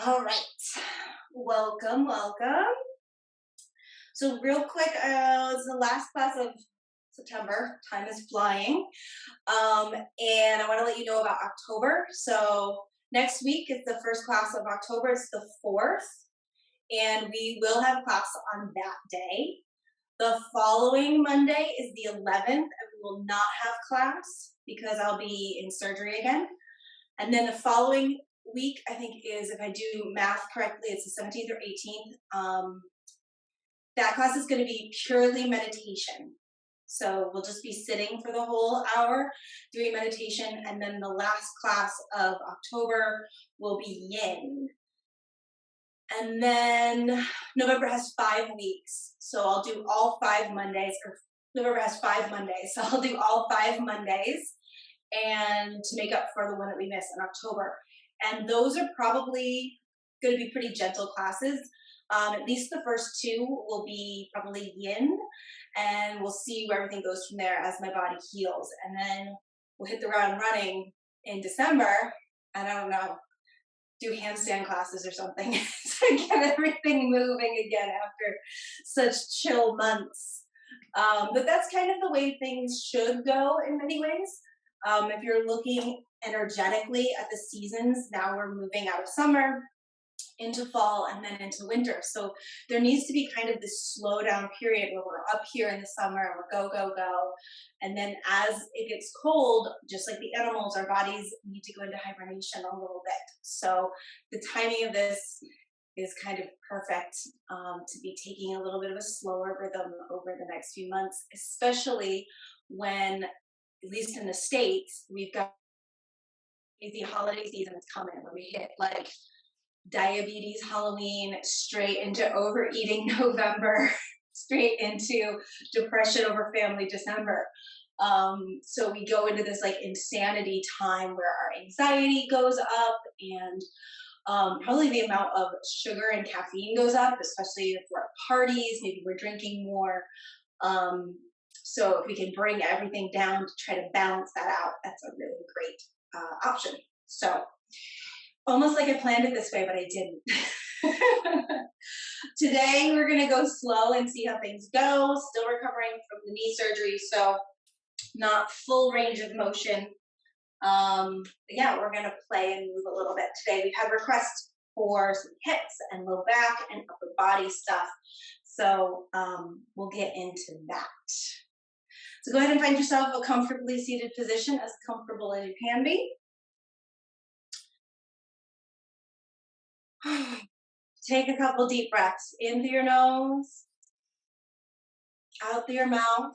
All right. Welcome, welcome. So, real quick, it's the last class of September. Time is flying. And I want to let you know about October. So, next week is the first class of October. It's the 4th. And we will have class on that day. The following Monday is the 11th, and we will not have class because I'll be in surgery again. And then the following week, I think is, if I do math correctly, it's the 17th or 18th. That class is going to be purely meditation. So we'll just be sitting for the whole hour doing meditation. And then the last class of October will be yin. And then November has 5 weeks. So I'll do all 5 Mondays, or November has 5 Mondays. So I'll do all 5 Mondays and to make up for the one that we missed in October. And those are probably going to be pretty gentle classes. At least the first two will be probably yin, and we'll see where everything goes from there as my body heals. And then we'll hit the ground running in December. And I don't know, do handstand classes or something to get everything moving again after such chill months. But that's kind of the way things should go in many ways. If you're looking energetically at the seasons, now we're moving out of summer into fall and then into winter. So there needs to be kind of this slow down period where we're up here in the summer and we're go, go, go. And then as it gets cold, just like the animals, our bodies need to go into hibernation a little bit. So the timing of this is kind of perfect to be taking a little bit of a slower rhythm over the next few months, especially when, at least in the States, we've got the holiday season is coming where we hit like diabetes Halloween, straight into overeating November, straight into depression over family December. So we go into this like insanity time where our anxiety goes up, and probably the amount of sugar and caffeine goes up, especially if we're at parties, maybe we're drinking more. So if we can bring everything down to try to balance that out, that's a really great option. So almost like I planned it this way, but I didn't. Today, we're going to go slow and see how things go. Still recovering from the knee surgery, so not full range of motion. Yeah, we're going to play and move a little bit today. We've had requests for some hips and low back and upper body stuff, so we'll get into that. So go ahead and find yourself a comfortably seated position, as comfortable as you can be. Take a couple deep breaths in through your nose, out through your mouth.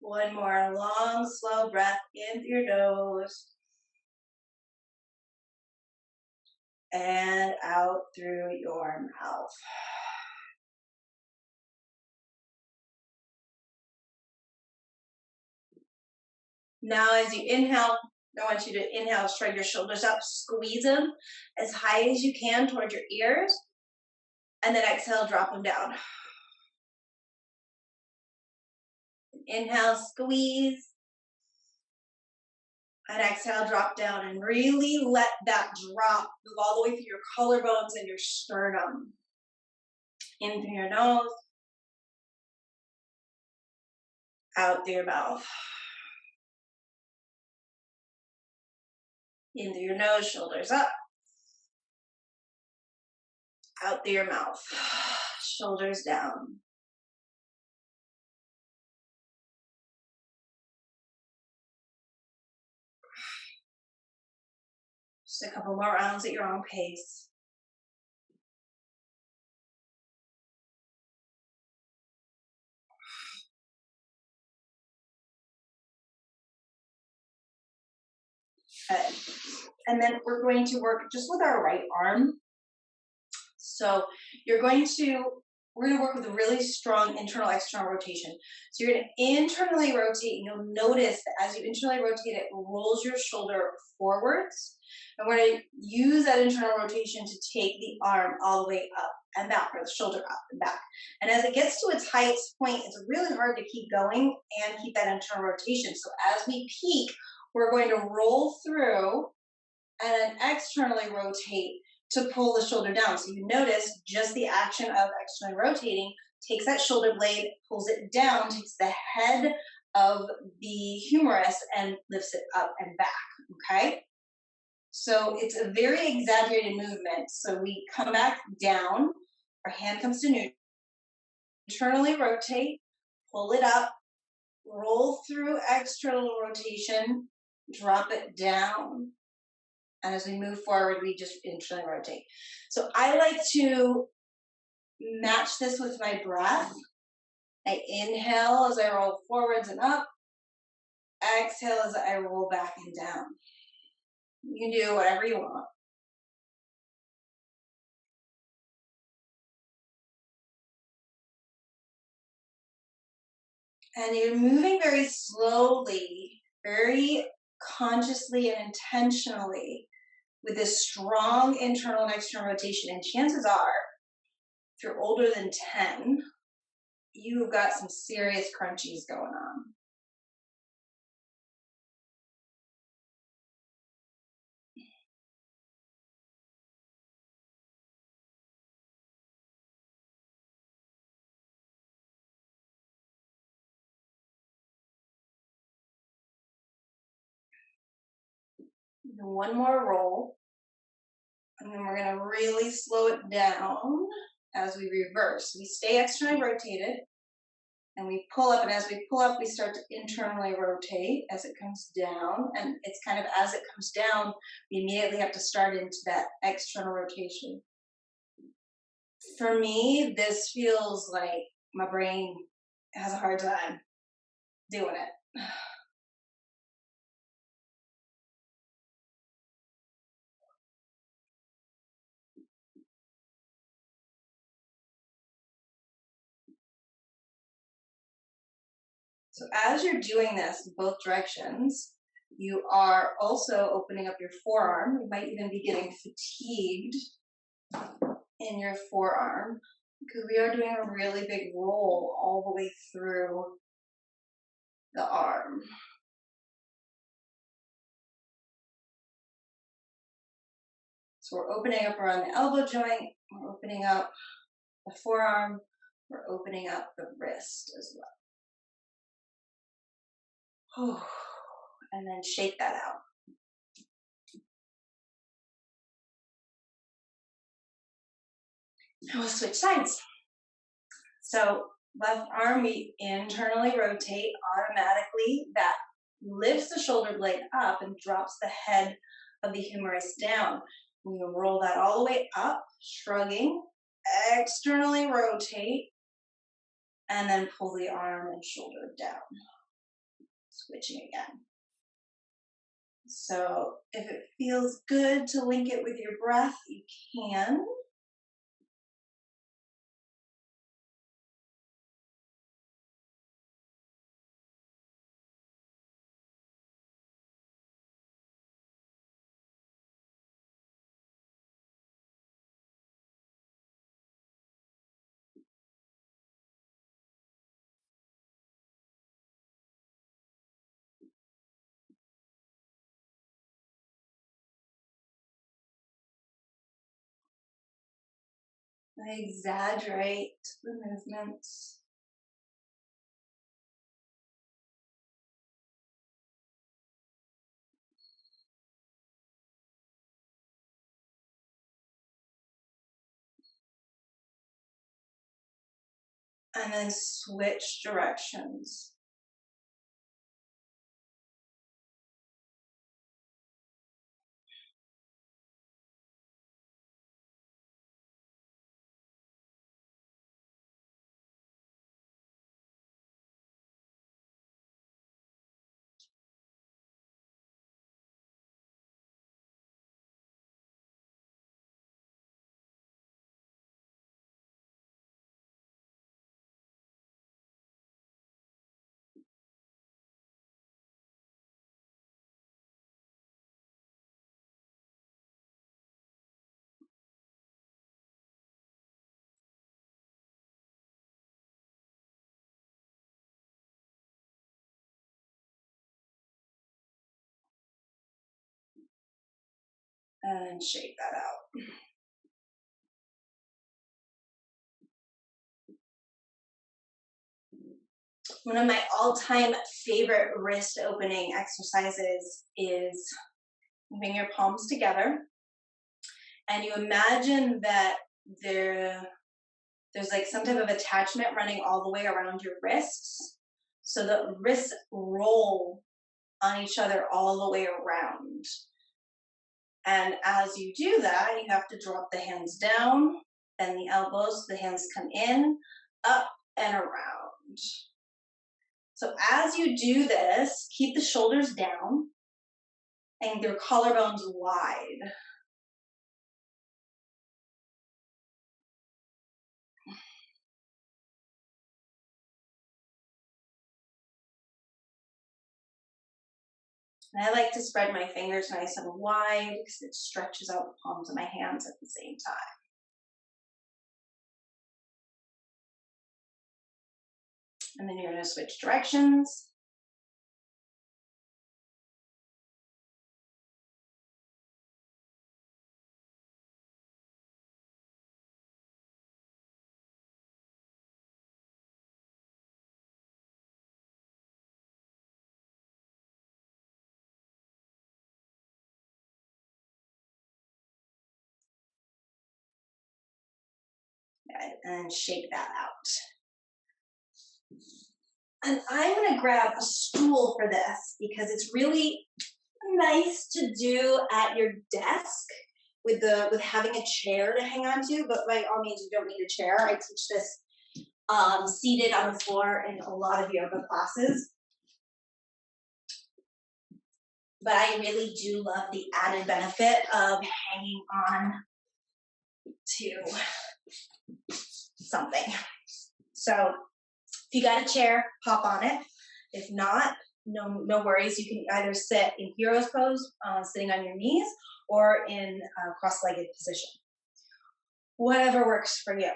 One more long, slow breath in through your nose and out through your mouth. Now, as you inhale, I want you to inhale, shrug your shoulders up, squeeze them as high as you can towards your ears, and then exhale, drop them down. Inhale, squeeze, and exhale, drop down, and really let that drop move all the way through your collarbones and your sternum. In through your nose, out through your mouth. In through your nose, shoulders up. Out through your mouth, shoulders down. Just a couple more rounds at your own pace. Good. And then we're going to work just with our right arm. So you're going to we're going to work with a really strong internal external rotation. So you're going to internally rotate, and you'll notice that as you internally rotate, it rolls your shoulder forwards. And we're going to use that internal rotation to take the arm all the way up and back, or the shoulder up and back. And as it gets to its highest point, it's really hard to keep going and keep that internal rotation. So as we peak, we're going to roll through and then externally rotate to pull the shoulder down. So you notice just the action of externally rotating takes that shoulder blade, pulls it down, takes the head of the humerus and lifts it up and back, okay? So it's a very exaggerated movement. So we come back down, our hand comes to neutral, internally rotate, pull it up, roll through external rotation, drop it down. And as we move forward, we just internally rotate. So I like to match this with my breath. I inhale as I roll forwards and up. Exhale as I roll back and down. You can do whatever you want. And you're moving very slowly, very consciously and intentionally with this strong internal and external rotation. And chances are, if you're older than 10, you've got some serious crunchies going on. One more roll, and then we're going to really slow it down as we reverse. We stay externally rotated, and we pull up, and as we pull up, we start to internally rotate as it comes down, and it's kind of as it comes down, we immediately have to start into that external rotation. For me, this feels like my brain has a hard time doing it. So as you're doing this in both directions, you are also opening up your forearm. You might even be getting fatigued in your forearm because we are doing a really big roll all the way through the arm. So we're opening up around the elbow joint, we're opening up the forearm, we're opening up the wrist as well. And then shake that out. And we'll switch sides. So left arm, we internally rotate automatically. That lifts the shoulder blade up and drops the head of the humerus down. We will roll that all the way up, shrugging, externally rotate, and then pull the arm and shoulder down. Switching again. So if it feels good to link it with your breath, you can. I exaggerate the movements. And then switch directions. And shake that out. One of my all-time favorite wrist opening exercises is moving your palms together. And you imagine that there's like some type of attachment running all the way around your wrists. So the wrists roll on each other all the way around. And as you do that, you have to drop the hands down, bend the elbows, the hands come in, up and around. So as you do this, keep the shoulders down and your collarbones wide. And I like to spread my fingers nice and wide because it stretches out the palms of my hands at the same time. And then you're going to switch directions. And shake that out. And I'm going to grab a stool for this because it's really nice to do at your desk with having a chair to hang on to, but by all means you don't need a chair. I teach this seated on the floor in a lot of yoga classes. But I really do love the added benefit of hanging on to something. So if you got a chair, hop on it. If not, no worries. You can either sit in hero's pose, sitting on your knees, or in a cross-legged position. Whatever works for you.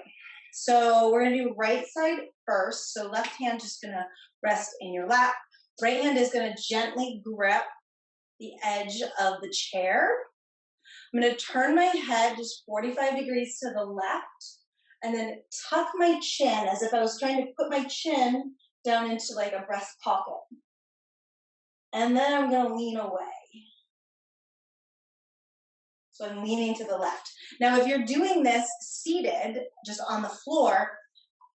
So we're going to do right side first. So left hand just going to rest in your lap. Right hand is going to gently grip the edge of the chair. I'm going to turn my head just 45 degrees to the left and then tuck my chin as if I was trying to put my chin down into like a breast pocket. And then I'm going to lean away. So I'm leaning to the left. Now, if you're doing this seated, just on the floor,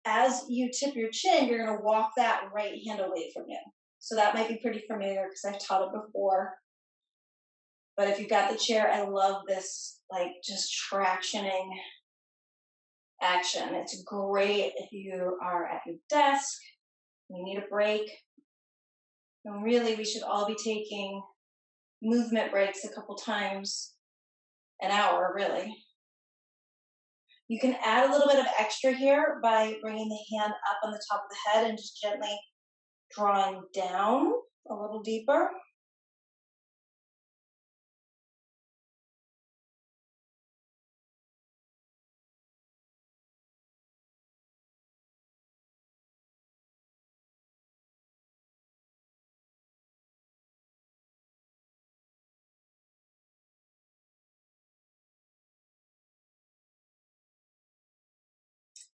as you tip your chin, you're going to walk that right hand away from you. So that might be pretty familiar because I've taught it before. But if you've got the chair, I love this, like, just tractioning action. It's great if you are at your desk, you need a break. And really, we should all be taking movement breaks a couple times an hour, really. You can add a little bit of extra here by bringing the hand up on the top of the head and just gently drawing down a little deeper.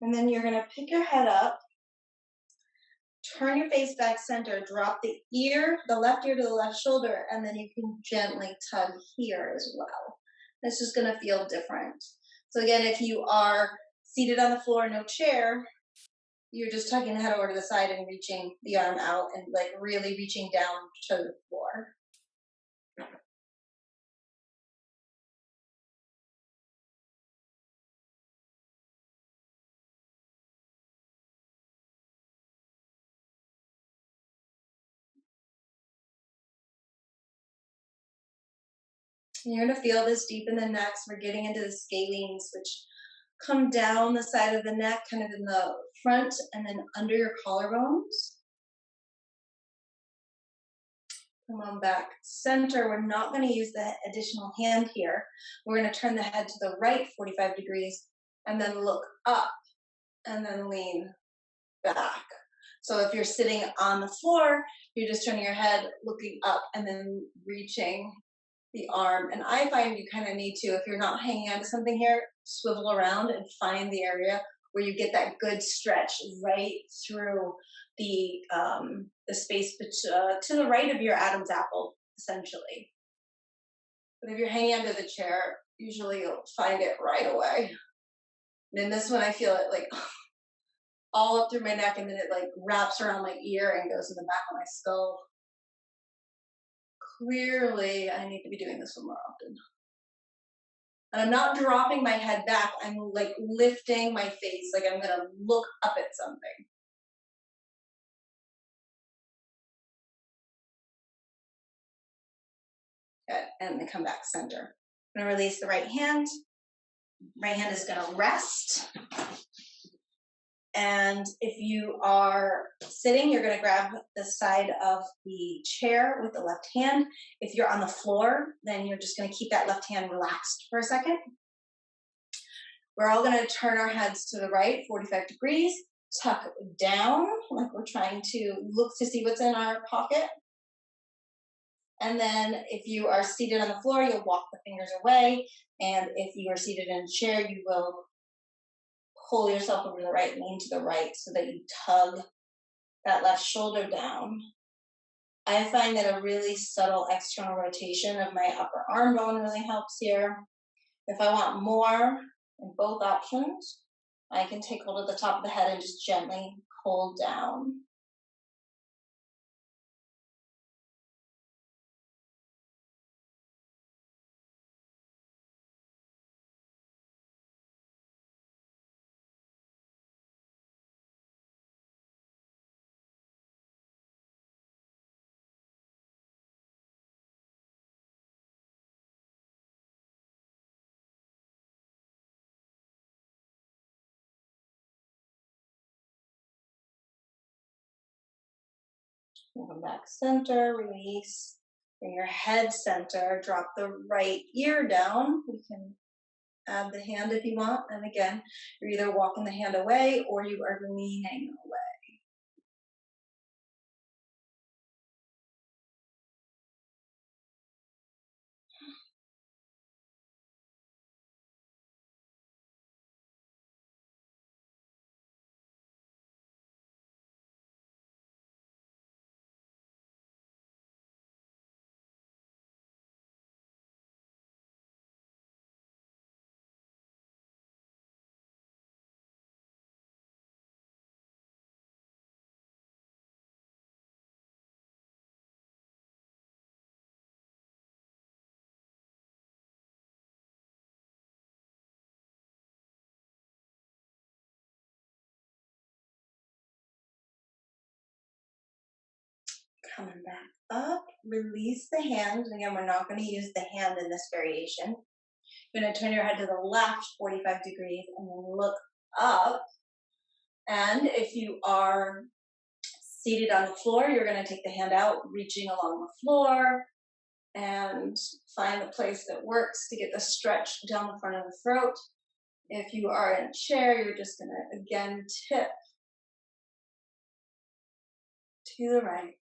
And then you're going to pick your head up, turn your face back center, drop the left ear to the left shoulder, and then you can gently tug here as well. It's just going to feel different. So again, if you are seated on the floor, no chair, you're just tucking the head over to the side and reaching the arm out and like really reaching down to the floor. And you're going to feel this deep in the neck. So we're getting into the scalenes, which come down the side of the neck, kind of in the front and then under your collarbones. Come on back center. We're not going to use the additional hand here. We're going to turn the head to the right 45 degrees and then look up and then lean back. So if you're sitting on the floor, you're just turning your head, looking up and then reaching the arm. And I find you kind of need to, if you're not hanging onto something here, swivel around and find the area where you get that good stretch right through the space to the right of your Adam's apple, essentially. But if you're hanging under the chair, usually you'll find it right away. And in this one, I feel it like all up through my neck, and then it like wraps around my ear and goes in the back of my skull. Clearly, I need to be doing this one more often. And I'm not dropping my head back. I'm like lifting my face, like I'm gonna look up at something. Good. And then come back center. I'm gonna release the right hand. Right hand is gonna rest. And if you are sitting, you're gonna grab the side of the chair with the left hand. If you're on the floor, then you're just gonna keep that left hand relaxed for a second. We're all gonna turn our heads to the right, 45 degrees, tuck down, like we're trying to look to see what's in our pocket. And then if you are seated on the floor, you'll walk the fingers away. And if you are seated in a chair, you will pull yourself over to the right, lean to the right so that you tug that left shoulder down. I find that a really subtle external rotation of my upper arm bone really helps here. If I want more in both options, I can take hold of the top of the head and just gently pull down. Come back center, release. Bring your head center, drop the right ear down. You can add the hand if you want. And again, you're either walking the hand away or you are leaning away. Coming back up, release the hand. Again, we're not going to use the hand in this variation. You're going to turn your head to the left 45 degrees and then look up. And if you are seated on the floor, you're going to take the hand out, reaching along the floor, and find the place that works to get the stretch down the front of the throat. If you are in a chair, you're just going to, again, tip to the right.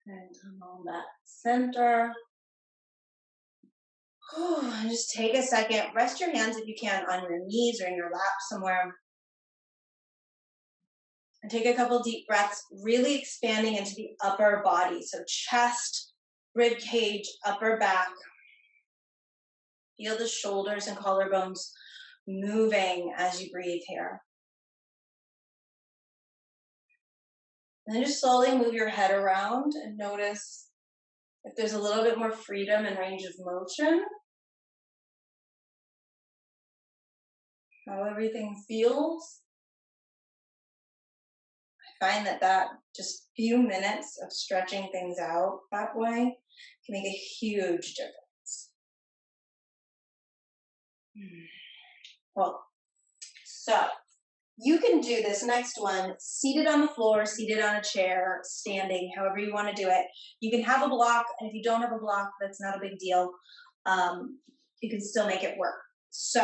And come on back center. And just take a second. Rest your hands if you can on your knees or in your lap somewhere. And take a couple deep breaths, really expanding into the upper body. So chest, rib cage, upper back. Feel the shoulders and collarbones moving as you breathe here. And then just slowly move your head around and notice if there's a little bit more freedom and range of motion, how everything feels. I find that just few minutes of stretching things out that way can make a huge difference. Well, so you can do this next one seated on the floor, seated on a chair, standing, however you want to do it. You can have a block, and if you don't have a block, that's not a big deal. You can still make it work. So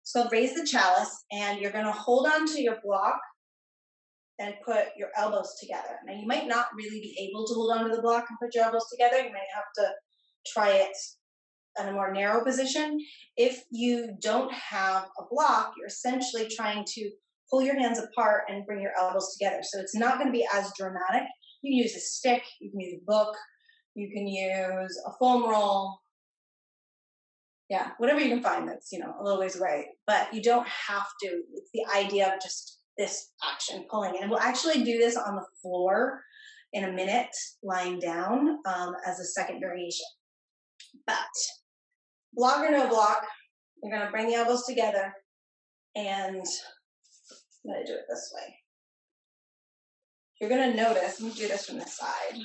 it's called raise the chalice, and you're going to hold on to your block and put your elbows together. Now, you might not really be able to hold on to the block and put your elbows together. You might have to try it in a more narrow position. If you don't have a block, you're essentially trying to pull your hands apart and bring your elbows together. So it's not going to be as dramatic. You can use a stick, you can use a book, you can use a foam roll. Yeah, whatever you can find that's, a little ways away. But you don't have to. It's the idea of just this action, pulling it. And we'll actually do this on the floor in a minute, lying down as a second variation. But block or no block, you're going to bring the elbows together, and I'm going to do it this way. You're going to notice, let me do this from the side,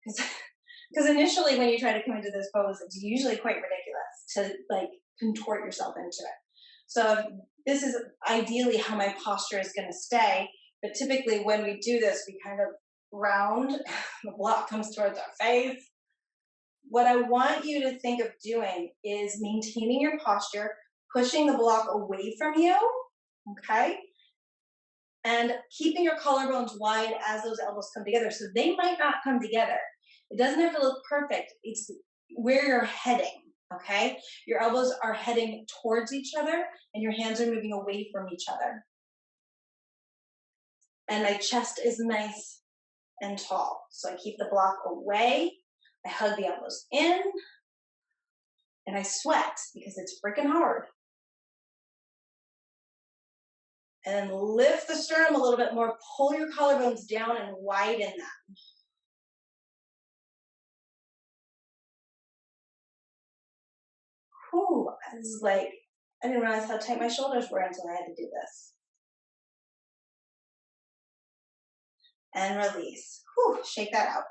because initially when you try to come into this pose, it's usually quite ridiculous to contort yourself into it. So this is ideally how my posture is going to stay, but typically when we do this, we kind of round, the block comes towards our face. What I want you to think of doing is maintaining your posture, pushing the block away from you, okay? And keeping your collarbones wide as those elbows come together. So they might not come together. It doesn't have to look perfect. It's where you're heading, okay? Your elbows are heading towards each other and your hands are moving away from each other. And my chest is nice and tall. So I keep the block away. I hug the elbows in. And I sweat because it's freaking hard. And then lift the sternum a little bit more. Pull your collarbones down and widen them. Whew, this is I didn't realize how tight my shoulders were until I had to do this. And release. Whew, shake that out.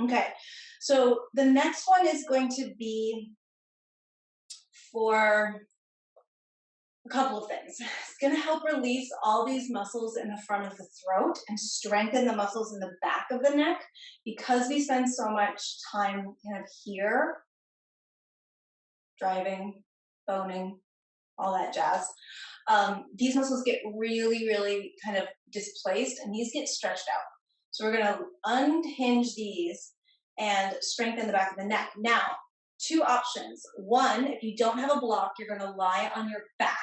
Okay, so the next one is going to be for a couple of things. It's going to help release all these muscles in the front of the throat and strengthen the muscles in the back of the neck, because we spend so much time kind of here, driving, boning, all that jazz. These muscles get really, really kind of displaced, and these get stretched out. So we're going to unhinge these and strengthen the back of the neck. Now, two options. One, if you don't have a block, you're going to lie on your back.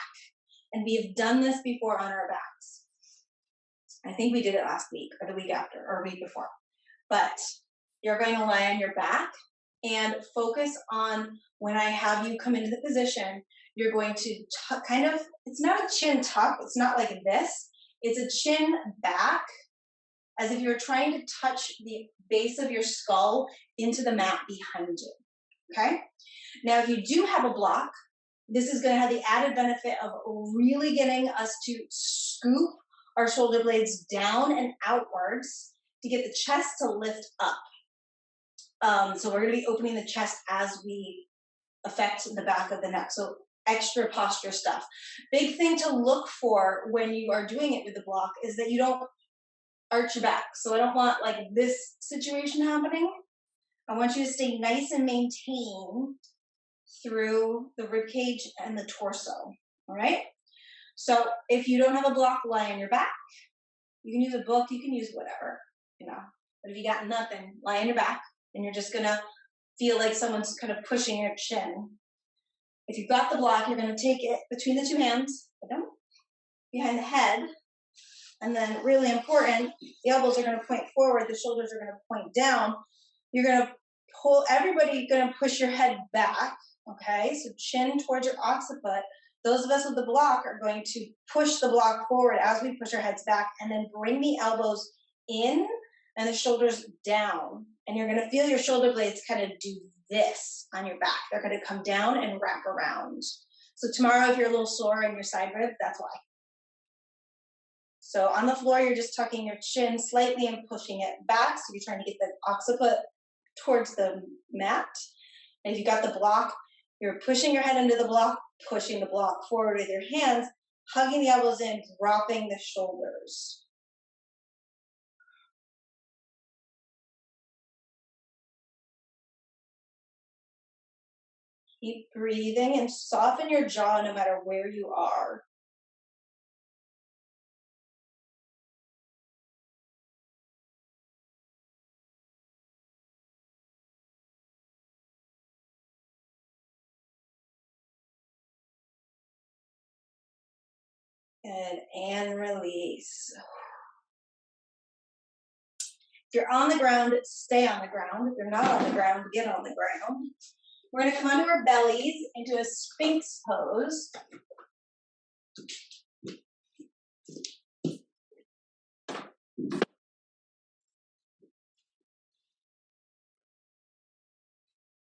And we have done this before on our backs. I think we did it last week or the week after or week before. But you're going to lie on your back and focus on when I have you come into the position, you're going to kind of, it's not a chin tuck. It's not like this. It's a chin back, as if you're trying to touch the base of your skull into the mat behind you, okay? Now, if you do have a block, this is going to have the added benefit of really getting us to scoop our shoulder blades down and outwards to get the chest to lift up. So we're going to be opening the chest as we affect the back of the neck. So extra posture stuff. Big thing to look for when you are doing it with the block is that you don't arch your back. So I don't want this situation happening. I want you to stay nice and maintained through the rib cage and the torso. All right. So if you don't have a block, lie on your back. You can use a book. You can use whatever, But if you got nothing, lie on your back, and you're just gonna feel like someone's kind of pushing your chin. If you've got the block, you're gonna take it between the two hands, behind the head. And then really important, the elbows are going to point forward, the shoulders are going to point down. You're going to pull, everybody going to push your head back Okay, so chin towards your occiput. Those of us with the block are going to push the block forward as we push our heads back, and then bring the elbows in and the shoulders down. And you're going to feel your shoulder blades kind of do this on your back. They're going to come down and wrap around. So tomorrow, if you're a little sore in your side rib, that's why. So on the floor, you're just tucking your chin slightly and pushing it back. So you're trying to get the occiput towards the mat. And if you got the block, you're pushing your head into the block, pushing the block forward with your hands, hugging the elbows in, dropping the shoulders. Keep breathing and soften your jaw no matter where you are. Good, and release. If you're on the ground, stay on the ground. If you're not on the ground, get on the ground. We're going to come onto our bellies into a Sphinx pose.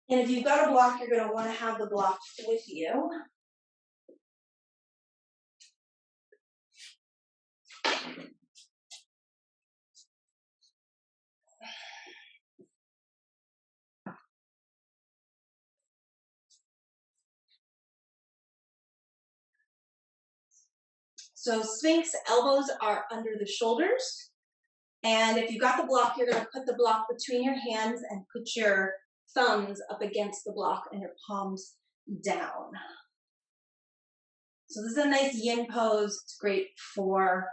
And if you've got a block, you're going to want to have the block with you. So Sphinx, elbows are under the shoulders. And if you've got the block, you're going to put the block between your hands and put your thumbs up against the block and your palms down. So this is a nice yin pose. It's great for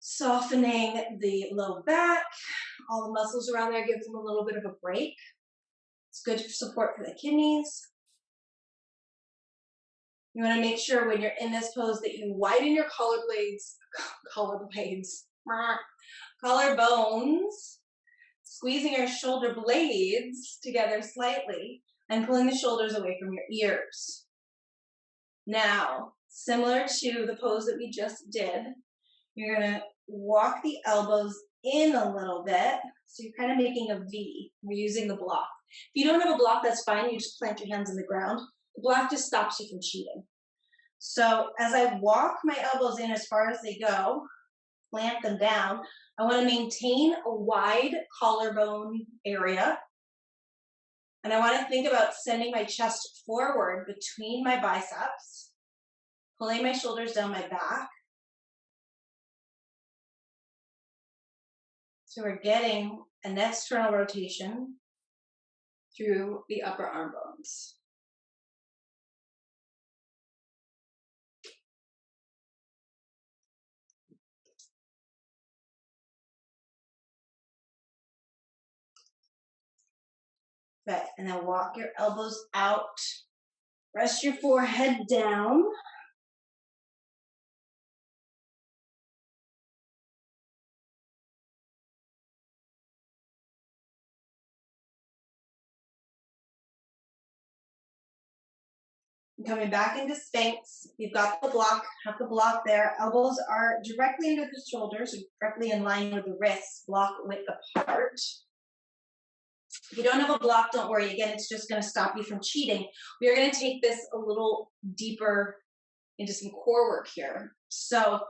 softening the low back. All the muscles around there gives them a little bit of a break. It's good for support for the kidneys. You want to make sure when you're in this pose that you widen your collarbones, squeezing your shoulder blades together slightly and pulling the shoulders away from your ears. Now, similar to the pose that we just did, you're going to walk the elbows in a little bit. So you're kind of making a V. We're using the block. If you don't have a block, that's fine. You just plant your hands in the ground. The block just stops you from cheating. So as I walk my elbows in as far as they go, plant them down, I want to maintain a wide collarbone area. And I want to think about sending my chest forward between my biceps, pulling my shoulders down my back. So we're getting an external rotation through the upper arm bones. Good, and then walk your elbows out. Rest your forehead down. Coming back into Sphinx, you've got the block, have the block there. Elbows are directly under the shoulders, directly in line with the wrists, block width apart. If you don't have a block, don't worry. Again, it's just going to stop you from cheating. We are going to take this a little deeper into some core work here. So,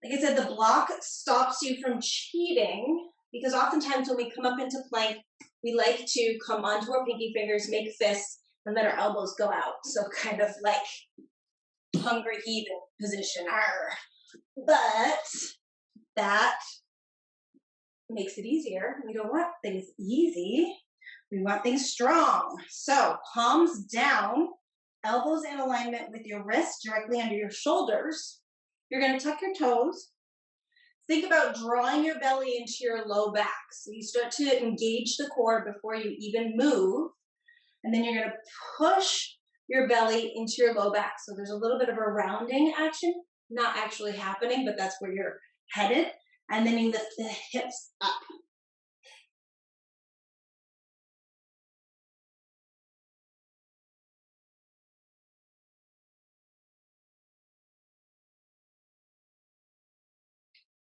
like I said, the block stops you from cheating because oftentimes when we come up into plank, we like to come onto our pinky fingers, make fists, and let our elbows go out. So kind of like hungry heathen position. Arr. But that makes it easier. We don't want things easy. We want things strong. So palms down, elbows in alignment with your wrists directly under your shoulders. You're going to tuck your toes. Think about drawing your belly into your low back. So you start to engage the core before you even move. And then you're going to push your belly into your low back. So there's a little bit of a rounding action, not actually happening, but that's where you're headed. And then you lift the hips up.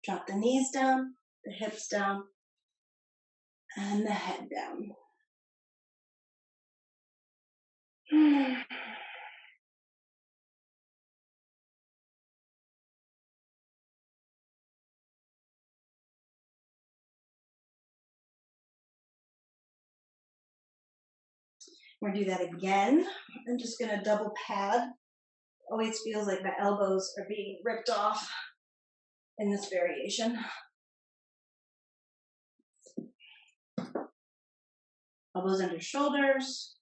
Drop the knees down, the hips down, and the head down. We're gonna do that again. I'm just gonna double pad. Always feels like my elbows are being ripped off in this variation. Elbows under shoulders,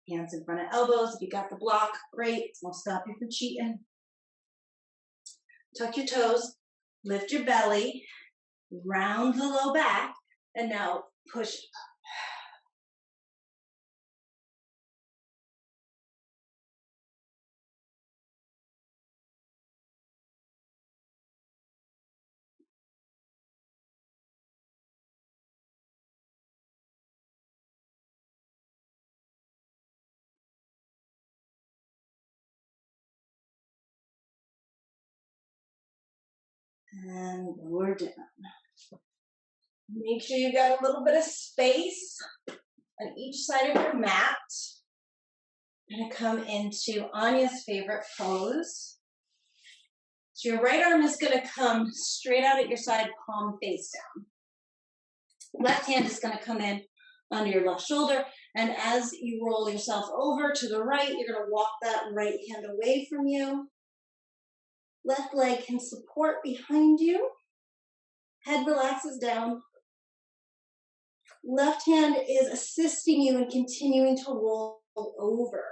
hands in front of elbows. If you got the block, great. It won't stop you from cheating. Tuck your toes, lift your belly, round the low back, and now push up. And we're down. Make sure you got a little bit of space on each side of your mat. I'm gonna come into Anya's favorite pose. So your right arm is gonna come straight out at your side, palm face down. Left hand is gonna come in under your left shoulder, and as you roll yourself over to the right, you're gonna walk that right hand away from you. Left leg can support behind you. Head relaxes down. Left hand is assisting you in continuing to roll over.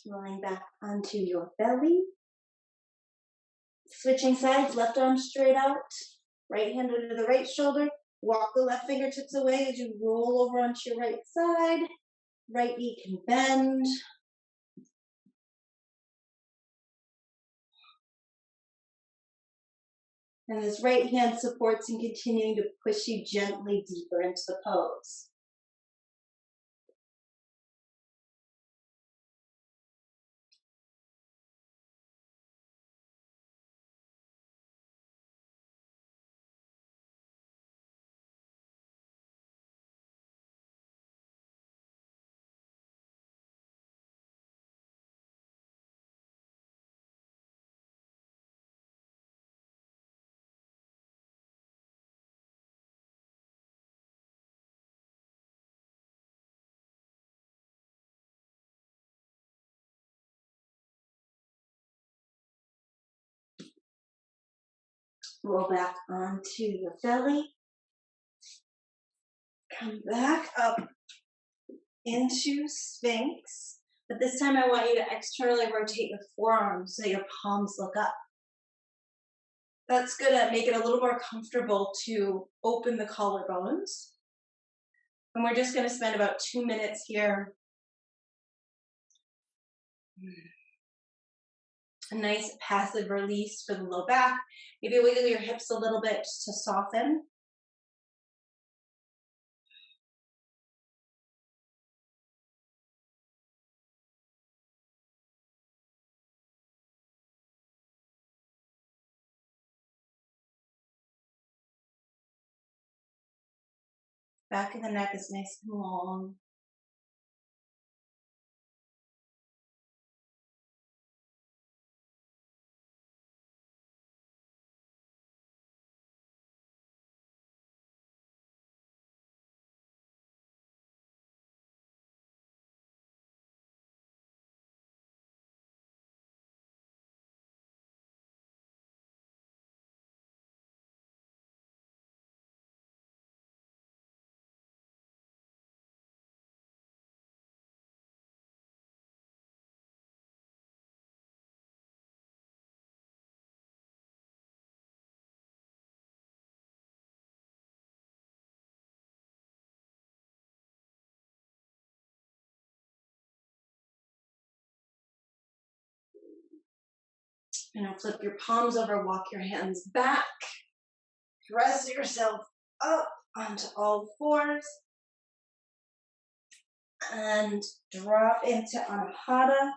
Rolling back onto your belly. Switching sides, left arm straight out, right hand under the right shoulder. Walk the left fingertips away as you roll over onto your right side. Right knee can bend. And this right hand supports and continuing to push you gently deeper into the pose. Roll back onto your belly. Come back up into Sphinx. But this time I want you to externally rotate your forearms so your palms look up. That's gonna make it a little more comfortable to open the collarbones. And we're just gonna spend about 2 minutes here. A nice passive release for the low back. Maybe wiggle your hips a little bit just to soften. Back of the neck is nice and long. And now flip your palms over, walk your hands back, press yourself up onto all fours, and drop into Anahata.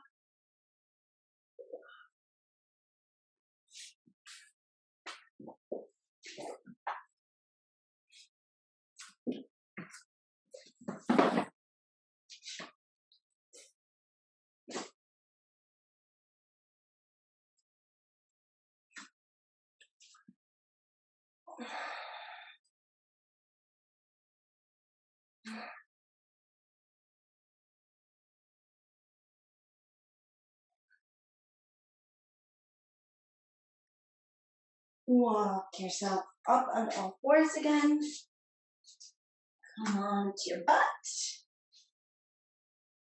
Walk yourself up on all fours again. Come on to your butt.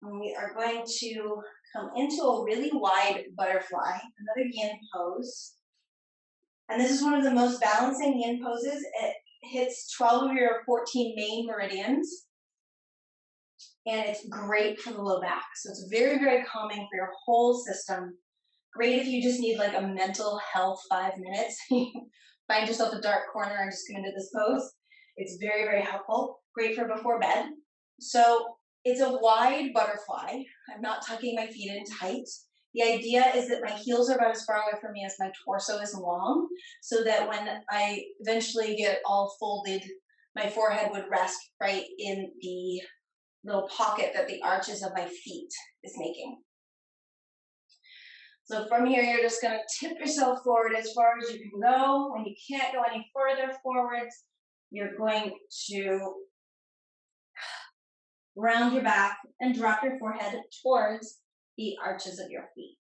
And we are going to come into a really wide butterfly, another yin pose. And this is one of the most balancing yin poses. It hits 12 of your 14 main meridians. And it's great for the low back. So it's very, very calming for your whole system. Great if you just need like a mental health 5 minutes. Find yourself a dark corner and just come into this pose. It's very, very helpful. Great for before bed. So it's a wide butterfly. I'm not tucking my feet in tight. The idea is that my heels are about as far away from me as my torso is long, so that when I eventually get all folded, my forehead would rest right in the little pocket that the arches of my feet is making. So from here, you're just going to tip yourself forward as far as you can go. When you can't go any further forwards, you're going to round your back and drop your forehead towards the arches of your feet.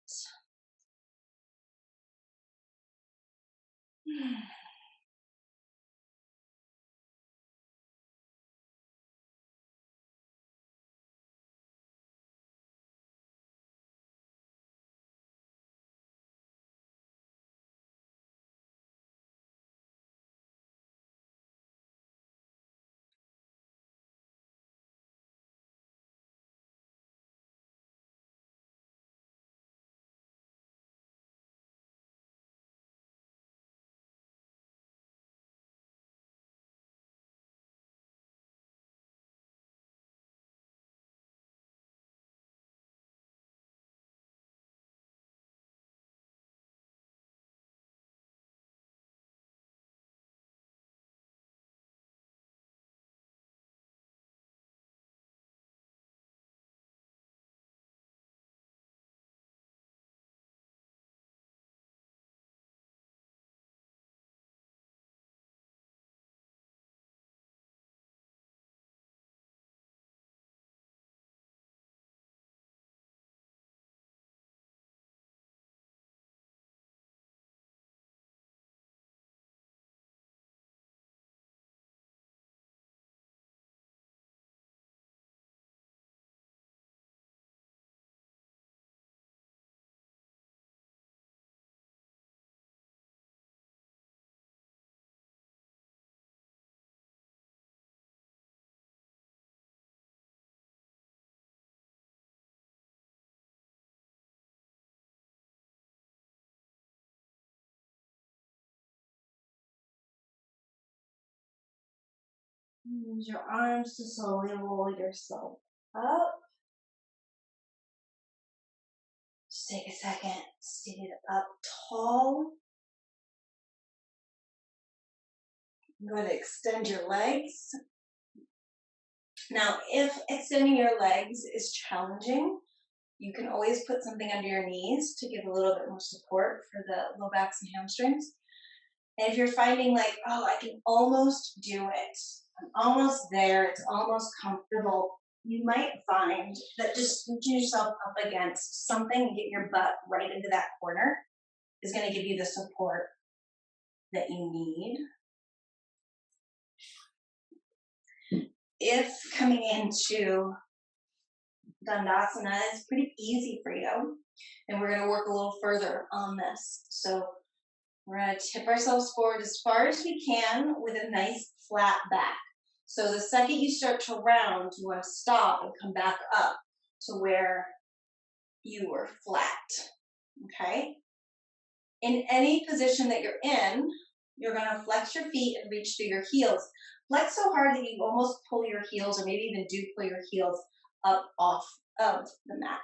Use your arms to slowly roll yourself up. Just take a second, sit up tall. Go ahead and extend your legs. Now, if extending your legs is challenging, you can always put something under your knees to give a little bit more support for the low backs and hamstrings. And if you're finding like, oh, I can almost do it, I'm almost there, it's almost comfortable, you might find that just scooching yourself up against something and get your butt right into that corner is going to give you the support that you need. If coming into Dandasana is pretty easy for you, and we're going to work a little further on this. So we're going to tip ourselves forward as far as we can with a nice flat back. So the second you start to round, you want to stop and come back up to where you were flat. Okay? In any position that you're in, you're going to flex your feet and reach through your heels. Flex so hard that you almost pull your heels, or maybe even do pull your heels up off of the mat.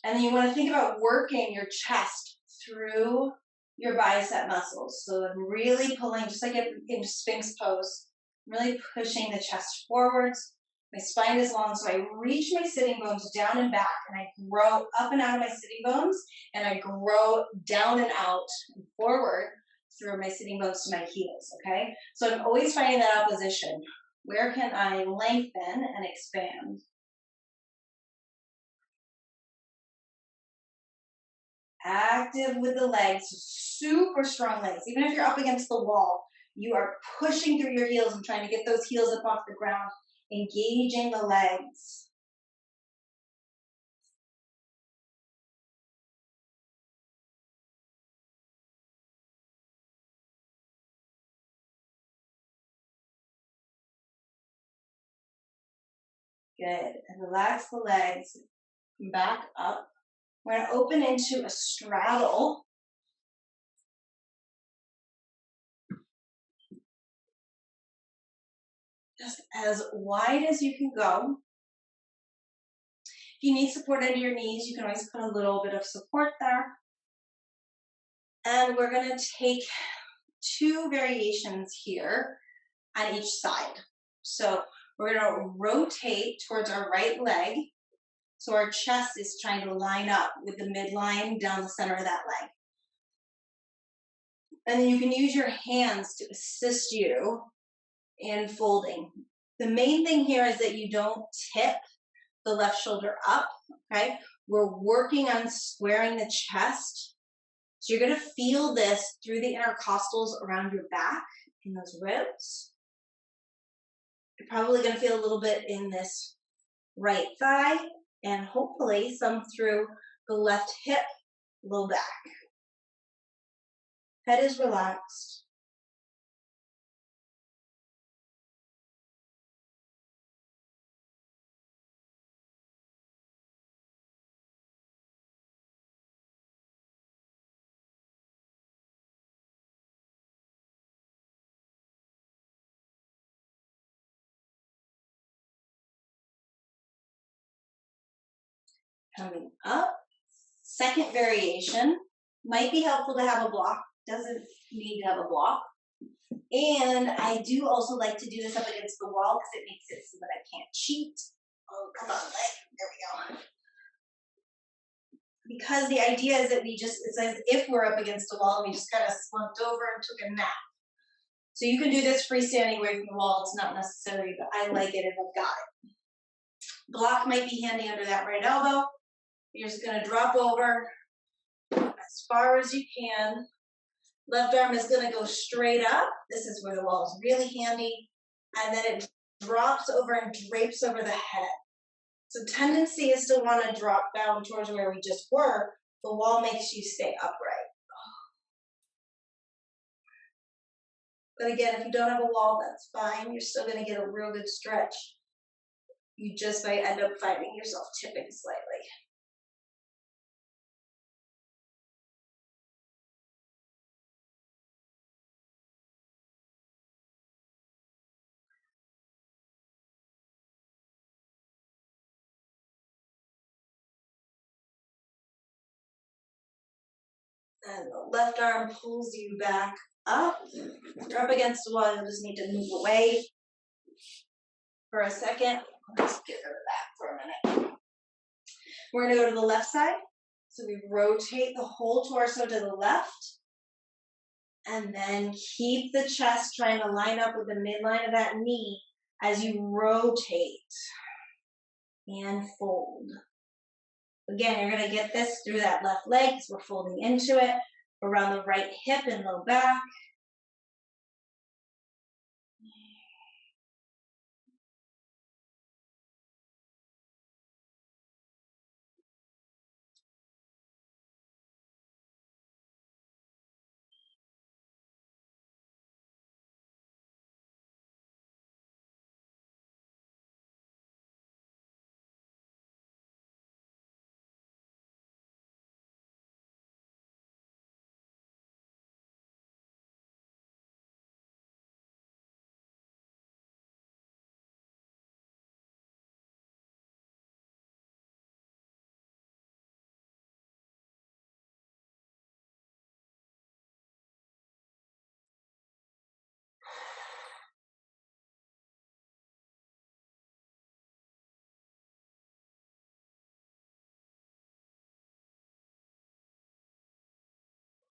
And then you want to think about working your chest through your bicep muscles. So I'm really pulling, just like in Sphinx pose, really pushing the chest forwards. My spine is long, so I reach my sitting bones down and back, and I grow up and out of my sitting bones, and I grow down and out and forward through my sitting bones to my heels, okay? So I'm always finding that opposition. Where can I lengthen and expand? Active with the legs, super strong legs. Even if you're up against the wall, you are pushing through your heels and trying to get those heels up off the ground, engaging the legs. Good. And relax the legs. Back up. We're going to open into a straddle. Just as wide as you can go. If you need support under your knees, you can always put a little bit of support there. And we're going to take 2 variations here on each side. So we're going to rotate towards our right leg. So our chest is trying to line up with the midline down the center of that leg. And then you can use your hands to assist you in folding. The main thing here is that you don't tip the left shoulder up, okay? We're working on squaring the chest. So you're gonna feel this through the intercostals around your back in those ribs. You're probably gonna feel a little bit in this right thigh, and hopefully some through the left hip, low back. Head is relaxed. Coming up. Second variation. Might be helpful to have a block. Doesn't need to have a block. And I do also like to do this up against the wall because it makes it so that I can't cheat. Oh, come on, leg. There we go. Because the idea is that it's as if we're up against a wall and we just kind of slumped over and took a nap. So you can do this freestanding away from the wall. It's not necessary, but I like it if I've got it. Block might be handy under that right elbow. You're just going to drop over as far as you can. Left arm is going to go straight up. This is where the wall is really handy. And then it drops over and drapes over the head. So tendency is to want to drop down towards where we just were. The wall makes you stay upright. But again, if you don't have a wall, that's fine. You're still going to get a real good stretch. You just might end up finding yourself tipping slightly. And the left arm pulls you back up. You're up against the wall. You'll just need to move away for a second. Let's get rid of that for a minute. We're going to go to the left side. So we rotate the whole torso to the left. And then keep the chest trying to line up with the midline of that knee as you rotate and fold. Again, you're going to get this through that left leg because we're folding into it, around the right hip and low back.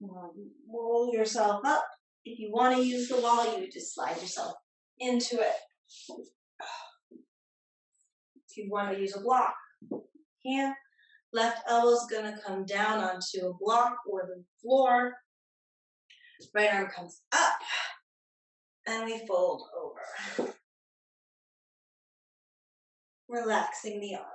Roll yourself up. If you want to use the wall, you would just slide yourself into it. If you want to use a block, you can. Left elbow's gonna come down onto a block or the floor. Right arm comes up, and we fold over. Relaxing the arm.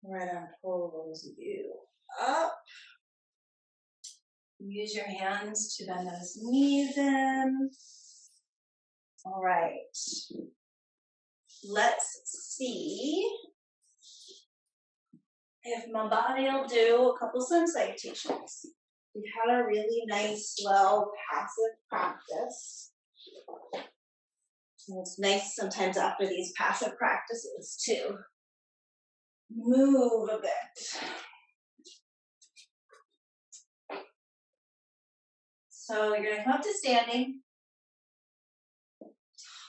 Right arm pulls you up. Use your hands to bend those knees in. All right. Let's see if my body will do a couple sun salutations. We've had a really nice, slow, passive practice. And it's nice sometimes after these passive practices to move a bit. So you're gonna come up to standing,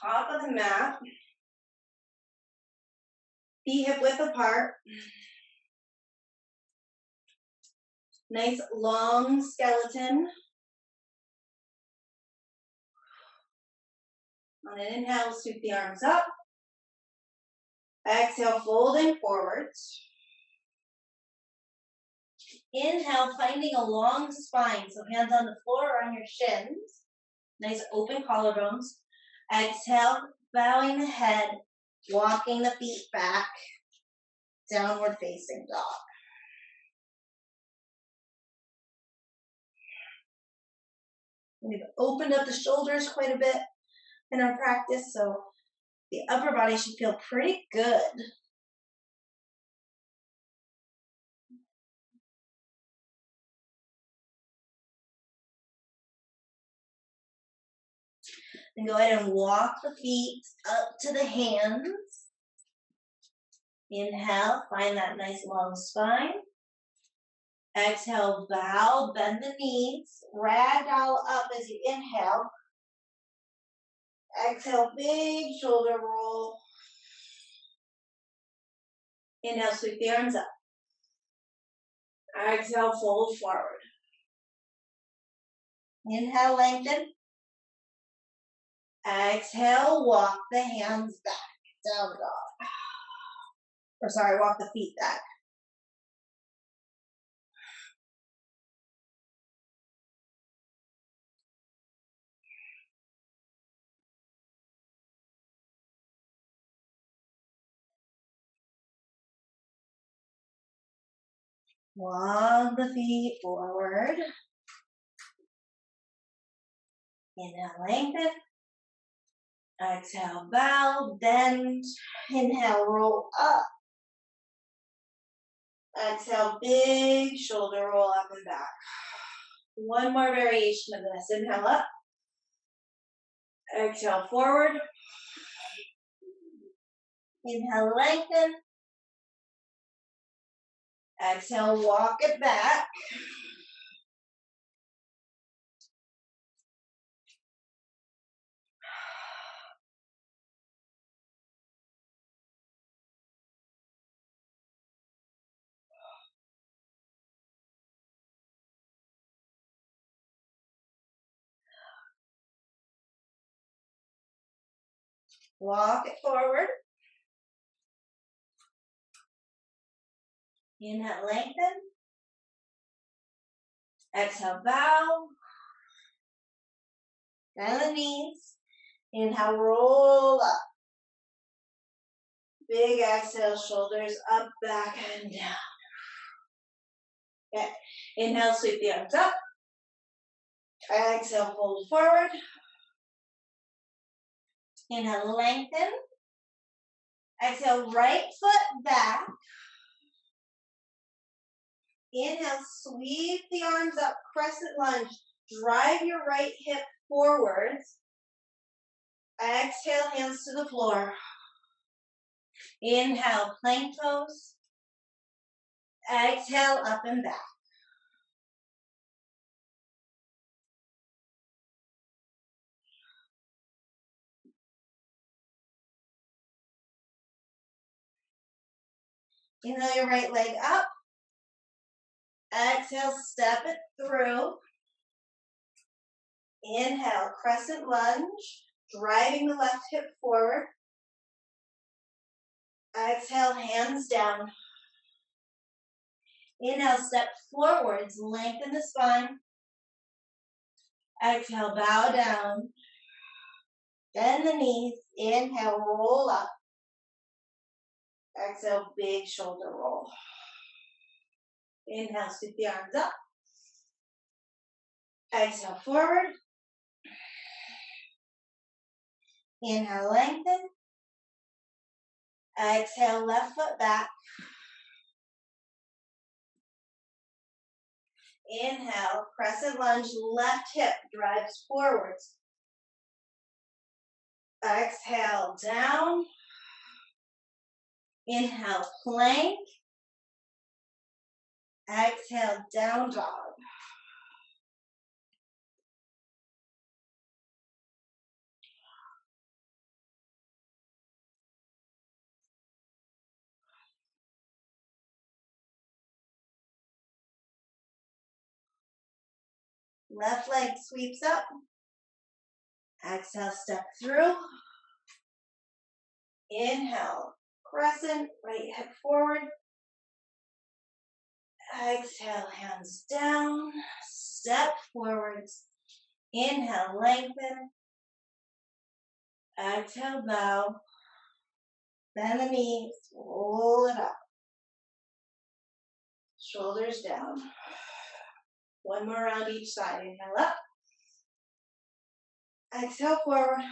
top of the mat, feet hip width apart. Nice long skeleton. On an inhale, sweep the arms up. Exhale, folding forwards. Inhale, finding a long spine. So hands on the floor or on your shins. Nice open collarbones. Exhale, bowing the head, walking the feet back. Downward facing dog. We've opened up the shoulders quite a bit in our practice, so the upper body should feel pretty good. Then go ahead and walk the feet up to the hands. Inhale, find that nice long spine. Exhale, bow, bend the knees, ragdoll up as you inhale. Exhale, big shoulder roll. Inhale, sweep the arms up. Exhale, fold forward. Inhale, lengthen. Exhale, walk the hands back. Down dog. Or sorry, walk the feet back. Walk the feet forward. Inhale, lengthen. Exhale, bow, bend. Inhale, roll up. Exhale, big shoulder roll up and back. One more variation of this. Inhale up. Exhale, forward. Inhale, lengthen. Exhale, walk it back. Walk it forward. Inhale, lengthen. Exhale, bow. Bend the knees. Inhale, roll up. Big exhale, shoulders up, back, and down. Okay. Inhale, sweep the arms up. Exhale, fold forward. Inhale, lengthen. Exhale, right foot back. Inhale, sweep the arms up, crescent lunge. Drive your right hip forwards. Exhale, hands to the floor. Inhale, plank pose. Exhale, up and back. Inhale your right leg up. Exhale, step it through. Inhale, crescent lunge, driving the left hip forward. Exhale, hands down. Inhale, step forwards, lengthen the spine. Exhale, bow down. Bend the knees. Inhale, roll up. Exhale, big shoulder roll. Inhale, sweep the arms up. Exhale, forward. Inhale, lengthen. Exhale, left foot back. Inhale, crescent lunge, left hip drives forwards. Exhale, down. Inhale, plank. Exhale, down dog. Left leg sweeps up. Exhale, step through. Inhale, crescent, right hip forward. Exhale, hands down. Step forwards. Inhale, lengthen. Exhale, bow. Bend the knees, roll it up. Shoulders down. One more round each side. Inhale up. Exhale, forward.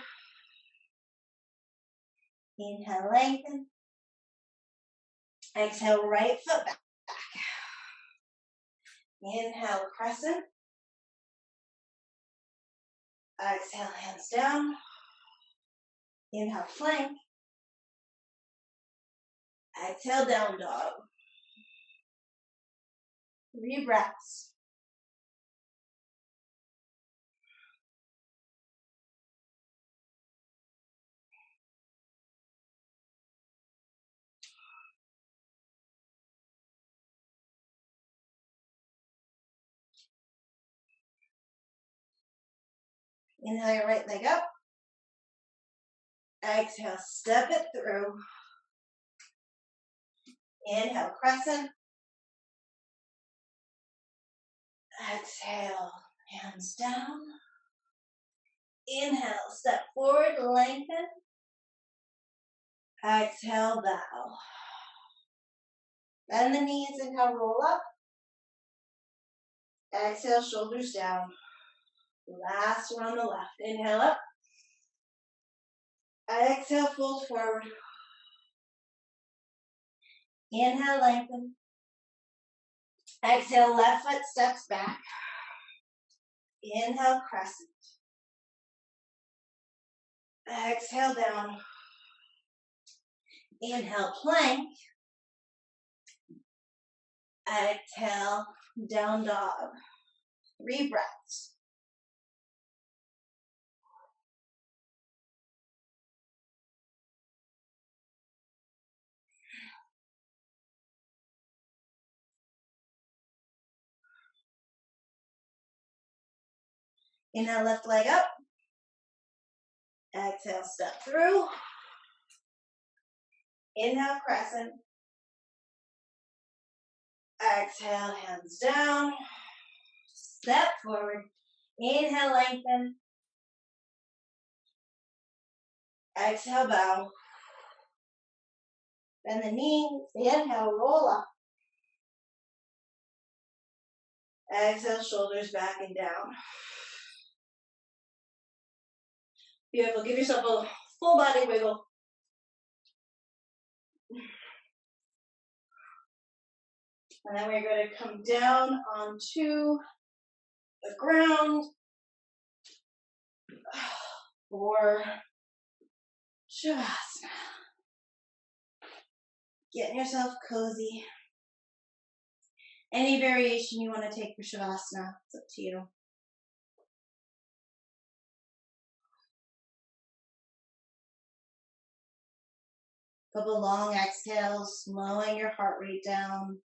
Inhale, lengthen. Exhale, right foot back. Inhale, crescent. Exhale, hands down. Inhale, plank. Exhale, down dog. 3 breaths. Inhale your right leg up. Exhale, step it through. Inhale, crescent. Exhale, hands down. Inhale, step forward, lengthen. Exhale, bow. Bend the knees, inhale, roll up. Exhale, shoulders down. Last one on the left. Inhale up. Exhale, fold forward. Inhale, lengthen. Exhale, left foot steps back. Inhale, crescent. Exhale, down. Inhale, plank. Exhale, down dog. 3 breaths. Inhale, left leg up. Exhale, step through. Inhale, crescent. Exhale, hands down. Step forward. Inhale, lengthen. Exhale, bow. Bend the knees. Inhale, roll up. Exhale, shoulders back and down. Beautiful. Give yourself a full body wiggle. And then we're going to come down onto the ground for Shavasana. Getting yourself cozy. Any variation you want to take for Shavasana, it's up to you. Couple long exhales, slowing your heart rate down.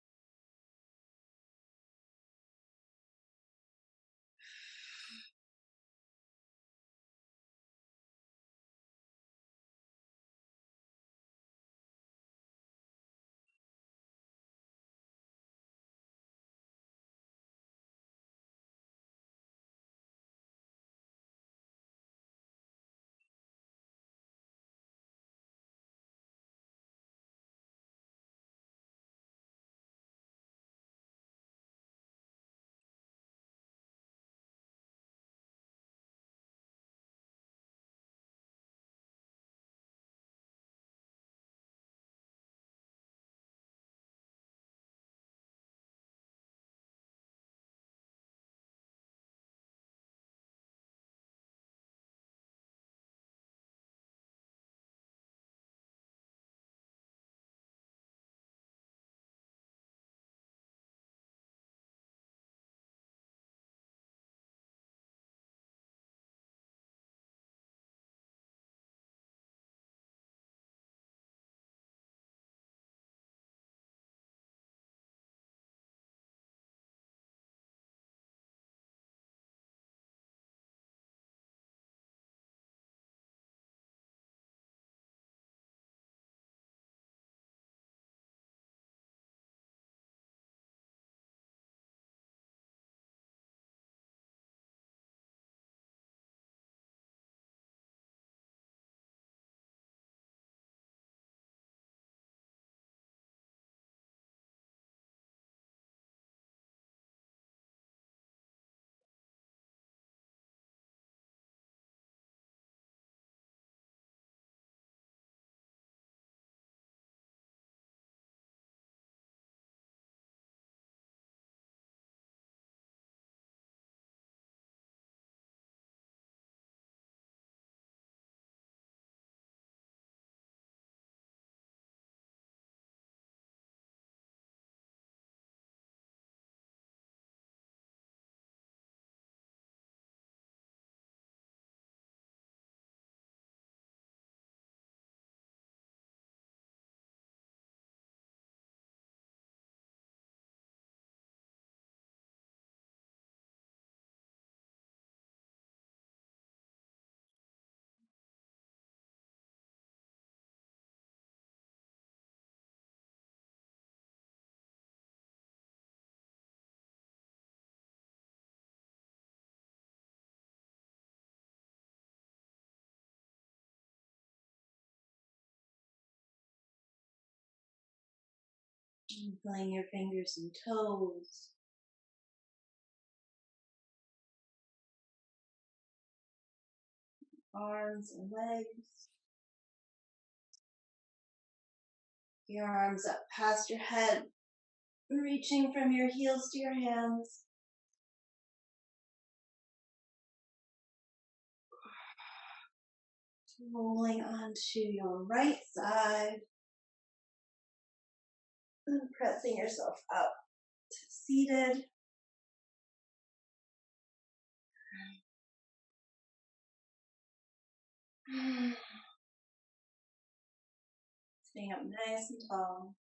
Feeling your fingers and toes. Arms and legs. Your arms up past your head, reaching from your heels to your hands. Rolling onto your right side. And pressing yourself up to seated. Sitting up nice and tall.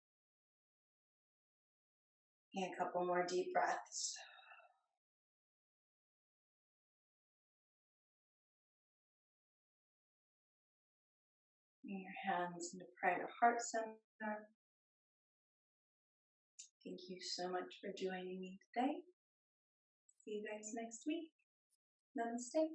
And a couple more deep breaths. Bring your hands into prayer heart center. Thank you so much for joining me today. See you guys next week. Namaste.